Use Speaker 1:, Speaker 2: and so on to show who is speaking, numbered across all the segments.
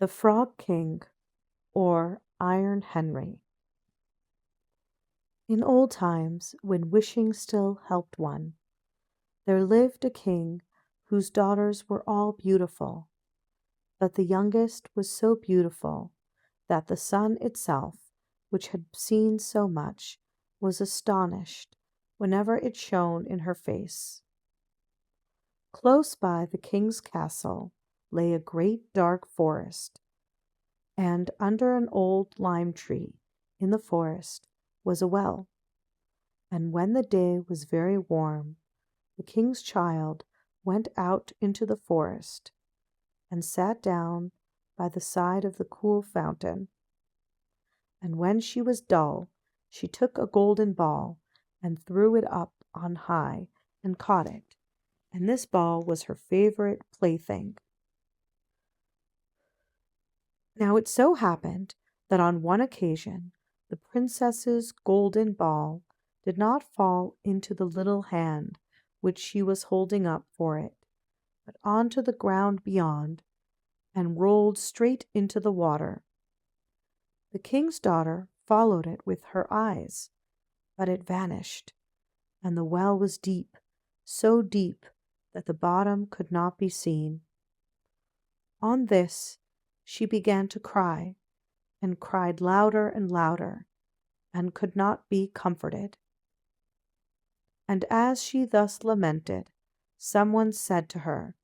Speaker 1: The Frog King, or Iron Henry. In old times, when wishing still helped one, there lived a king whose daughters were all beautiful, but the youngest was so beautiful that the sun itself, which had seen so much, was astonished whenever it shone in her face. Close by the king's castle lay a great dark forest, and under an old lime tree in the forest was a well. And when the day was very warm, the king's child went out into the forest and sat down by the side of the cool fountain. And when she was dull, she took a golden ball and threw it up on high and caught it, and this ball was her favorite plaything. Now it so happened that on one occasion the princess's golden ball did not fall into the little hand which she was holding up for it, but onto the ground beyond, and rolled straight into the water. The king's daughter followed it with her eyes, but it vanished, and the well was deep, so deep that the bottom could not be seen. On this she began to cry, and cried louder and louder, and could not be comforted. And as she thus lamented, someone said to her,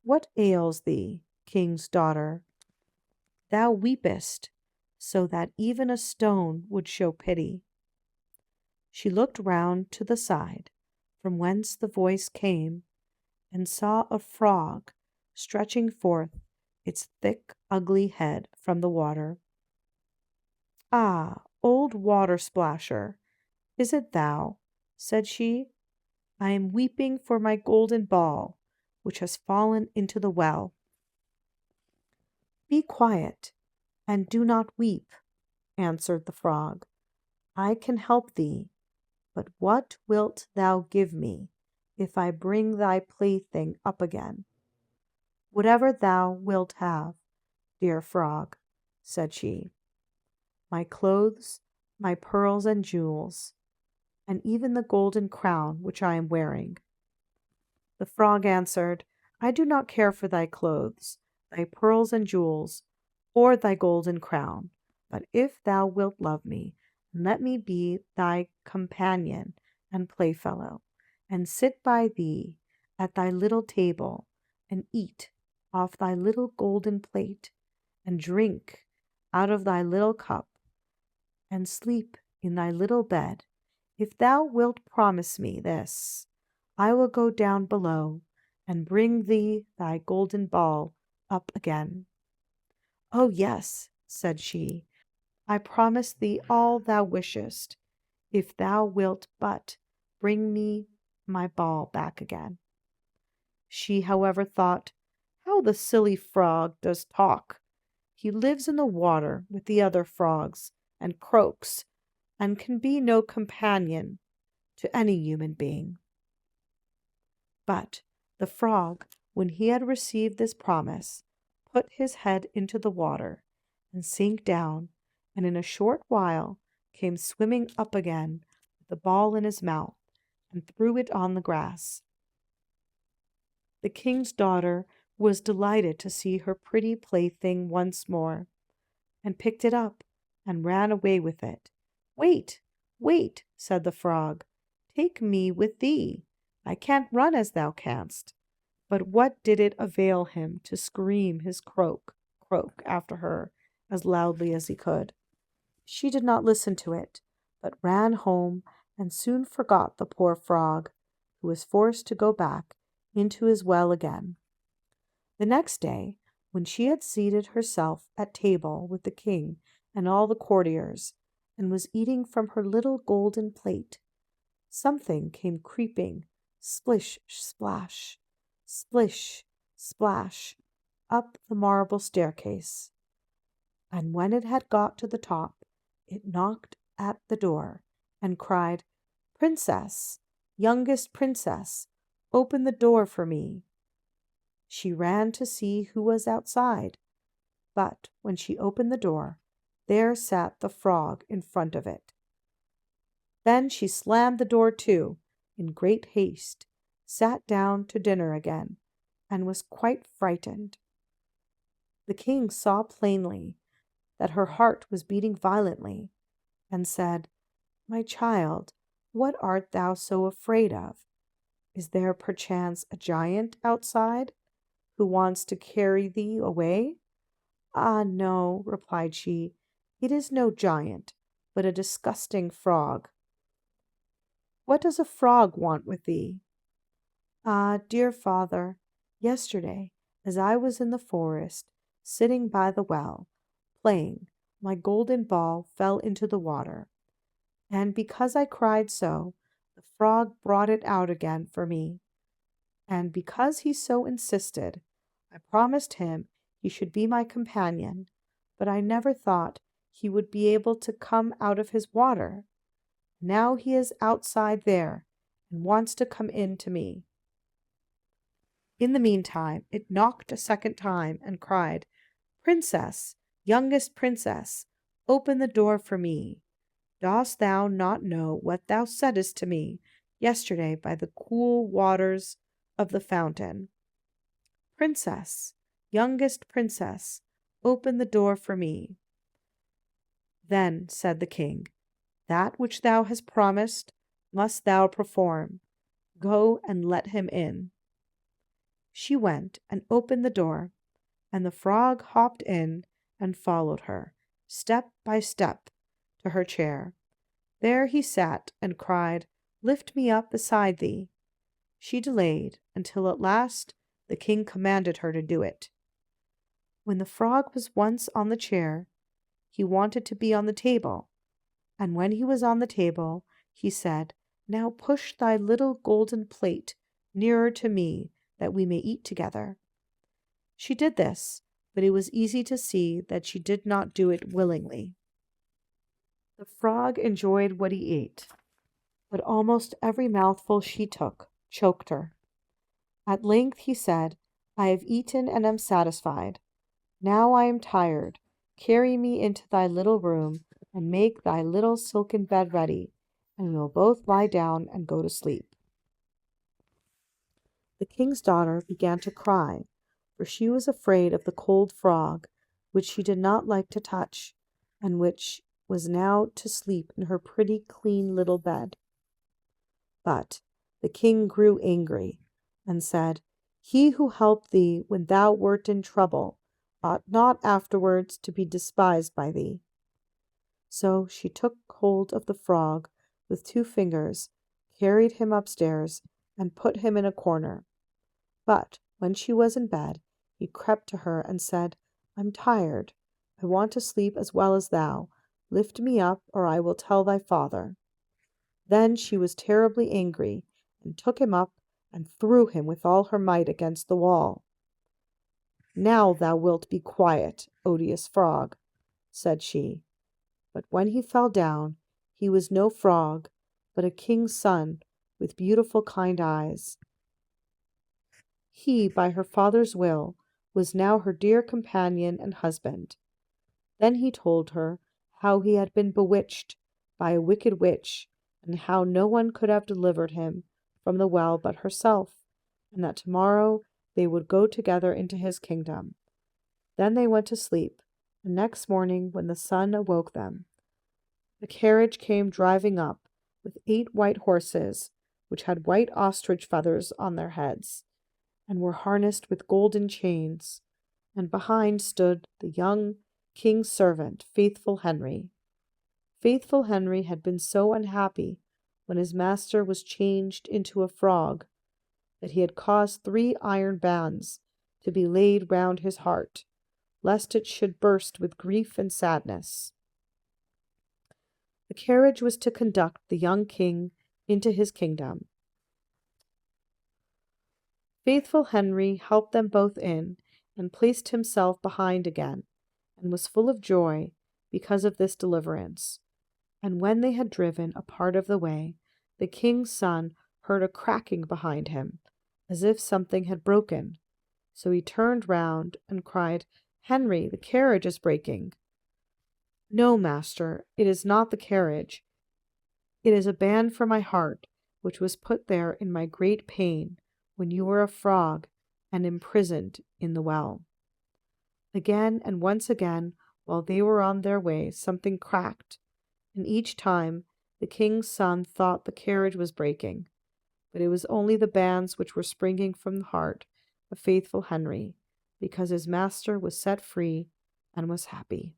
Speaker 1: "What ails thee, king's daughter? Thou weepest, so that even a stone would show pity." She looked round to the side from whence the voice came, and saw a frog stretching forth its thick, ugly head from the water. "Ah, old water splasher, is it thou?" said she. "I am weeping for my golden ball, which has fallen into the well." "Be quiet, and do not weep," answered the frog. "I can help thee, but what wilt thou give me if I bring thy plaything up again?" "Whatever thou wilt have, dear frog," said she. "My clothes, my pearls and jewels, and even the golden crown which I am wearing." The frog answered, "I do not care for thy clothes, thy pearls and jewels, or thy golden crown, but if thou wilt love me, let me be thy companion and playfellow, and sit by thee at thy little table, and eat off thy little golden plate, and drink out of thy little cup, and sleep in thy little bed. If thou wilt promise me this, I will go down below and bring thee thy golden ball up again." "Oh, yes," said she, "I promise thee all thou wishest, if thou wilt but bring me my ball back again." She, however, thought, "How the silly frog does talk! He lives in the water with the other frogs, and croaks, and can be no companion to any human being." But the frog, when he had received this promise, put his head into the water, and sank down, and in a short while came swimming up again with the ball in his mouth, and threw it on the grass. The king's daughter was delighted to see her pretty plaything once more, and picked it up and ran away with it. "Wait, wait," said the frog, "take me with thee. I can't run as thou canst." But what did it avail him to scream his croak, croak after her as loudly as he could? She did not listen to it, but ran home and soon forgot the poor frog, who was forced to go back into his well again. The next day, when she had seated herself at table with the king and all the courtiers, and was eating from her little golden plate, something came creeping, splish, splash, splish, splash, up the marble staircase. And when it had got to the top, it knocked at the door and cried, "Princess, youngest princess, open the door for me." She ran to see who was outside, But when she opened the door, there sat the frog in front of it. Then she slammed the door to, in great haste, sat down to dinner again, and was quite frightened. The king saw plainly that her heart was beating violently, and said, "My child, what art thou so afraid of? Is there perchance a giant outside, who wants to carry thee away?" "Ah, no," replied she, "it is no giant, but a disgusting frog." "What does a frog want with thee?" "Ah, dear father, yesterday, as I was in the forest, sitting by the well, playing, my golden ball fell into the water, and because I cried so, the frog brought it out again for me. And because he so insisted, I promised him he should be my companion, but I never thought he would be able to come out of his water. Now he is outside there, and wants to come in to me." In the meantime, it knocked a second time, and cried, "Princess, youngest princess, open the door for me. Dost thou not know what thou saidst to me yesterday by the cool waters of the fountain? Princess, youngest princess, open the door for me." Then said the king, "That which thou hast promised must thou perform. Go and let him in." She went and opened the door, and the frog hopped in and followed her, step by step, to her chair. There he sat and cried, "Lift me up beside thee." She delayed until at last the king commanded her to do it. When the frog was once on the chair, he wanted to be on the table, and when he was on the table, he said, "Now push thy little golden plate nearer to me, that we may eat together." She did this, but it was easy to see that she did not do it willingly. The frog enjoyed what he ate, but almost every mouthful she took choked her. At length he said, "I have eaten and am satisfied. Now I am tired. Carry me into thy little room, and make thy little silken bed ready, and we will both lie down and go to sleep." The king's daughter began to cry, for she was afraid of the cold frog, which she did not like to touch, and which was now to sleep in her pretty clean little bed. But the king grew angry, and said, "He who helped thee when thou wert in trouble ought not afterwards to be despised by thee." So she took hold of the frog with 2 fingers, carried him upstairs, and put him in a corner. But when she was in bed, he crept to her and said, "I'm tired. I want to sleep as well as thou. Lift me up, or I will tell thy father." Then she was terribly angry, and took him up and threw him with all her might against the wall. "Now thou wilt be quiet, odious frog," said she. But when he fell down, he was no frog, but a king's son with beautiful kind eyes. He, by her father's will, was now her dear companion and husband. Then he told her how he had been bewitched by a wicked witch, and how no one could have delivered him from the well but herself, and that tomorrow they would go together into his kingdom. Then they went to sleep, and next morning when the sun awoke them, the carriage came driving up with 8 white horses, which had white ostrich feathers on their heads, and were harnessed with golden chains, and behind stood the young king's servant, Faithful Henry. Faithful Henry had been so unhappy when his master was changed into a frog that he had caused 3 iron bands to be laid round his heart, lest it should burst with grief and sadness. The carriage was to conduct the young king into his kingdom. Faithful Henry helped them both in, and placed himself behind again, and was full of joy because of this deliverance. And when they had driven a part of the way, the king's son heard a cracking behind him, as if something had broken. So he turned round and cried, Henry, the carriage is breaking. No, master, it is not the carriage. It is a band for my heart, which was put there in my great pain when you were a frog and imprisoned in the well. Again and once again, while they were on their way, something cracked, and each time the king's son thought the carriage was breaking, but it was only the bands which were springing from the heart of faithful Henry, because his master was set free and was happy.